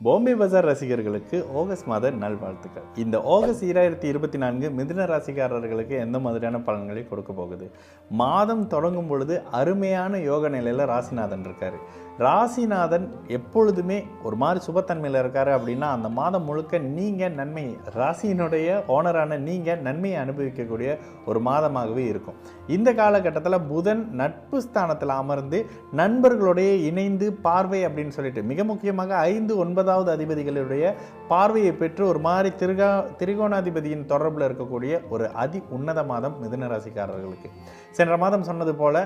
பாம்பே பஜார் ரசிகர்களுக்கு ஆகஸ்ட் மாத நல்வாழ்த்துக்கள். இந்த ஆகஸ்ட் 2024 மிதுன ராசிக்காரர்களுக்கு எந்த மாதிரியான பலன்களை கொடுக்க போகுது? மாதம் தொடங்கும் பொழுது அருமையான யோக நிலையில் ராசிநாதன் இருக்கார். ராசிநாதன் எப்பொழுதுமே ஒரு மாதிரி சுபத்தன்மையில் இருக்காரு அப்படின்னா அந்த மாதம் முழுக்க நீங்கள் நன்மை, ராசியினுடைய ஓனரான நீங்கள் நன்மையை அனுபவிக்கக்கூடிய ஒரு மாதமாகவே இருக்கும். இந்த காலகட்டத்தில் புதன் நட்பு ஸ்தானத்தில் அமர்ந்து நண்பர்களுடைய இணைந்து பார்வை அப்படின்னு சொல்லிட்டு மிக முக்கியமாக 5-9வது அதிபதிகளுடைய பார்வையை பெற்று ஒரு மாதிரி திரிகோணாதிபதியின் தொடர்பில் இருக்கக்கூடிய ஒரு அதி உன்னத மாதம் மிதுன ராசிக்காரர்களுக்கு. சென்ற மாதம் சொன்னது போல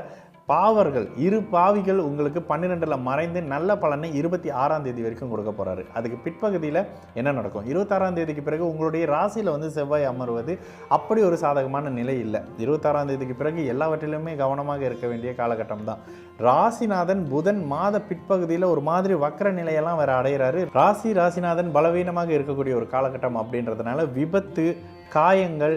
பாவர்கள், இரு பாவிகள் உங்களுக்கு 12ல் மறைந்து நல்ல பலனை 26ஆம் தேதி வரைக்கும் கொடுக்க போகிறாரு. அதுக்கு பிற்பகுதியில் என்ன நடக்கும்? 26ஆம் தேதிக்கு பிறகு உங்களுடைய ராசியில் செவ்வாய் அமர்வது அப்படி ஒரு சாதகமான நிலை இல்லை. 26ஆம் தேதிக்கு பிறகு எல்லாவற்றிலுமே கவனமாக இருக்க வேண்டிய காலகட்டம் தான். ராசிநாதன் புதன் மாத பிற்பகுதியில் ஒரு மாதிரி வக்கர நிலையெல்லாம் வேற அடைகிறாரு. ராசிநாதன் பலவீனமாக இருக்கக்கூடிய ஒரு காலகட்டம் அப்படின்றதுனால விபத்து, காயங்கள்,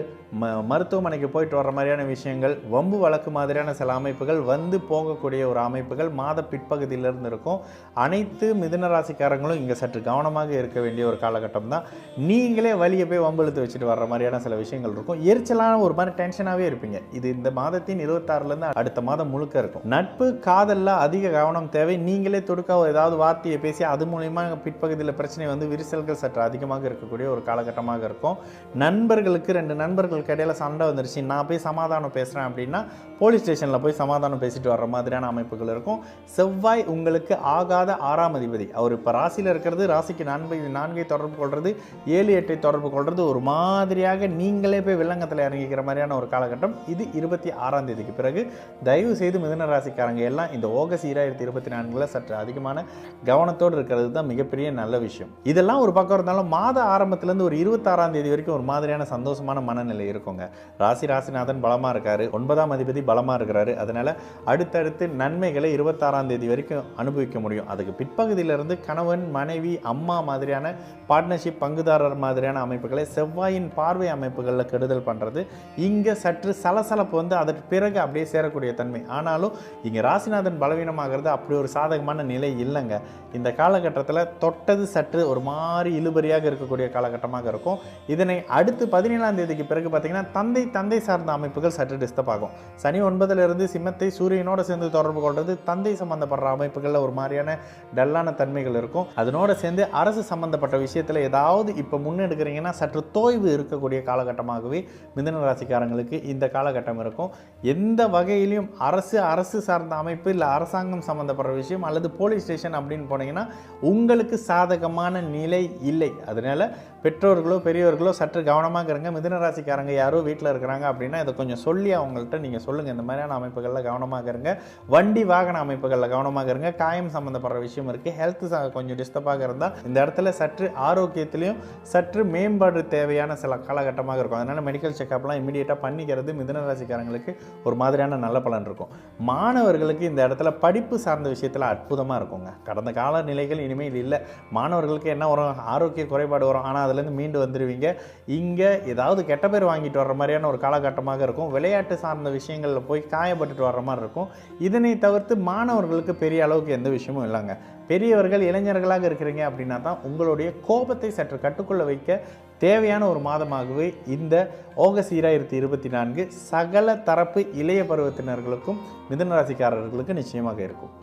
மருத்துவமனைக்கு போயிட்டு வர்ற மாதிரியான விஷயங்கள், வம்பு வழக்கு மாதிரியான சில அமைப்புகள் வந்து போகக்கூடிய ஒரு அமைப்புகள் மாத பிற்பகுதியிலிருந்து இருக்கும். அனைத்து மிதுன ராசிக்காரங்களும் இங்கே சற்று கவனமாக இருக்க வேண்டிய ஒரு காலகட்டம் தான். நீங்களே வழியை போய் வம்பு இழுத்து வச்சுட்டு வர்ற மாதிரியான சில விஷயங்கள் இருக்கும். எரிச்சலான ஒரு மாதிரி டென்ஷனாகவே இருப்பீங்க. இது இந்த மாதத்தின் 26லேருந்து அடுத்த மாதம் முழுக்க இருக்கும். நட்பு, காதலில் அதிக கவனம் தேவை. நீங்களே தொடுக்க ஏதாவது வார்த்தையை பேசி அது மூலயமா பிற்பகுதியில் பிரச்சனை விரிசல்கள் சற்று அதிகமாக இருக்கக்கூடிய ஒரு காலகட்டமாக இருக்கும். நண்பர்களுக்கு 2 நண்பர்களுக்கு இடையில சண்டை வந்துருச்சு, நான் போய் சமாதானம் பேசுகிறேன் அப்படின்னா போலீஸ் ஸ்டேஷனில் போய் சமாதானம் பேசிட்டு வர்ற மாதிரியான அமைப்புகள் இருக்கும். செவ்வாய் உங்களுக்கு ஆகாத 6ஆம் அதிபதி. அவர் இப்போ ராசியில் இருக்கிறது, ராசிக்கு 4 தொடர்பு கொள்வது, 7-8 தொடர்பு கொள்வது, ஒரு மாதிரியாக நீங்களே போய் வில்லங்கத்தில் இறங்கிக்கிற மாதிரியான ஒரு காலகட்டம். இது 26ஆம் தேதிக்கு பிறகு தயவு செய்து மிதுன ராசிக்காரங்க எல்லாம் இந்த ஆகஸ்ட் 2024 சற்று அதிகமான கவனத்தோடு இருக்கிறது தான் மிகப்பெரிய நல்ல விஷயம். இதெல்லாம் ஒரு பக்கம் இருந்தாலும் மாத ஆரம்பத்திலேருந்து ஒரு 26ஆம் தேதி வரைக்கும் ஒரு மாதிரியான சந்தோஷமான மனநிலை இருக்குங்க. ராசிநாதன் பலமாக இருக்காரு, 9ஆம் அதிபதி பலமாக இருக்கிறாரு. அதனால அடுத்தடுத்து நன்மைகளை 26ஆம் தேதி வரைக்கும் அனுபவிக்க முடியும். அதுக்கு பிற்பகுதியிலிருந்து கணவன், மனைவி, அம்மா மாதிரியான பார்ட்னர்ஷிப், பங்குதாரர் மாதிரியான அமைப்புகளை செவ்வாயின் பார்வை அமைப்புகளில் கெடுதல் பண்ணுறது இங்கே சற்று சலசலப்பு அதற்கு பிறகு அப்படியே சேரக்கூடிய தன்மை. ஆனாலும் இங்கே ராசிநாதன் பலவீனமாகிறது அப்படி ஒரு சாதகமான நிலை இல்லைங்க. இந்த காலகட்டத்தில் தொட்டது சற்று ஒரு மாதிரி இழுபறியாக இருக்கக்கூடிய காலகட்டமாக இருக்கும். இதனை அடுத்து 17ஆம் தேதிக்கு பிறகு பார்த்தீங்கன்னா தந்தை சார்ந்த அமைப்புகள் சற்று டிஸ்டர்ப் ஆகும். சனி 9லிருந்து சிம்மத்தை சூரியனோட சேர்ந்து தொடர்பு கொள்வது தந்தை சம்பந்தப்படுற அமைப்புகளில் ஒரு மாதிரியான டல்லான தன்மைகள் இருக்கும். அதனோட சேர்ந்து அரசு சம்பந்தப்பட்ட விஷயத்தில் ஏதாவது இப்போ முன்னெடுக்கிறீங்கன்னா சற்று தோய்வு இருக்கக்கூடிய காலகட்டமாகவே மிதுன ராசிக்காரங்களுக்கு இந்த காலகட்டம் இருக்கும். எந்த வகையிலையும் அரசு சார்ந்த அமைப்பு இல்லை அரசாங்கம் சம்பந்தப்படுற விஷயம் அல்லது போலீஸ் ஸ்டேஷன் அப்படின்னு போனீங்கன்னா உங்களுக்கு சாதகமான நிலை இல்லை. அதனால பெற்றோர்களோ பெரியவர்களோ சற்று கவனமாக இருங்க. மிதுன ராசிக்காரங்க யாரோ வீட்டில் இருக்கிறாங்க அப்படின்னா இதை கொஞ்சம் சொல்லி அவங்கள்ட்ட நீங்கள் சொல்லுங்கள், இந்த மாதிரியான அமைப்புகளில் கவனமாக இருங்க. வண்டி வாகன அமைப்புகளில் கவனமாக இருங்க. காயம் சம்மந்தப்படுற விஷயம் இருக்குது. ஹெல்த் கொஞ்சம் டிஸ்டர்பாக இருந்தால் இந்த இடத்துல சற்று ஆரோக்கியத்திலையும் சற்று மேம்பாடு தேவையான சில காலகட்டமாக இருக்கும். அதனால் மெடிக்கல் செக்அப்லாம் இமீடியட்டாக பண்ணிக்கிறது மிதுன ராசிக்காரங்களுக்கு ஒரு மாதிரியான நல்ல பலன் இருக்கும். மாணவர்களுக்கு இந்த இடத்துல படிப்பு சார்ந்த விஷயத்தில் அற்புதமாக இருக்குங்க. கடந்த கால நிலைகள் இனிமேல் இல்லை. மாணவர்களுக்கு என்ன வரும்? ஆரோக்கிய குறைபாடு வரும். ஆனால் அதுலேருந்து மீண்டு வந்துடுவீங்க. இங்கே ஏதாவது கெட்ட பேர் வாங்கிட்டு வர்ற மாதிரியான ஒரு காலகட்டமாக இருக்கும். விளையாட்டு சார்ந்த விஷயங்களில் போய் காயப்பட்டுட்டு வர்ற மாதிரி இருக்கும். இதனை தவிர்த்து மாணவர்களுக்கு பெரிய அளவுக்கு எந்த விஷயமும் இல்லைங்க. பெரியவர்கள், இளைஞர்களாக இருக்கிறீங்க அப்படின்னா தான் உங்களுடைய கோபத்தை சற்று கட்டுக்குள்ள வைக்க தேவையான ஒரு மாதமாகவே இந்த ஆகஸ்ட் 2024 சகல தரப்பு இளைய பருவத்தினர்களுக்கும் மிதுன ராசிக்காரர்களுக்கு நிச்சயமாக இருக்கும்.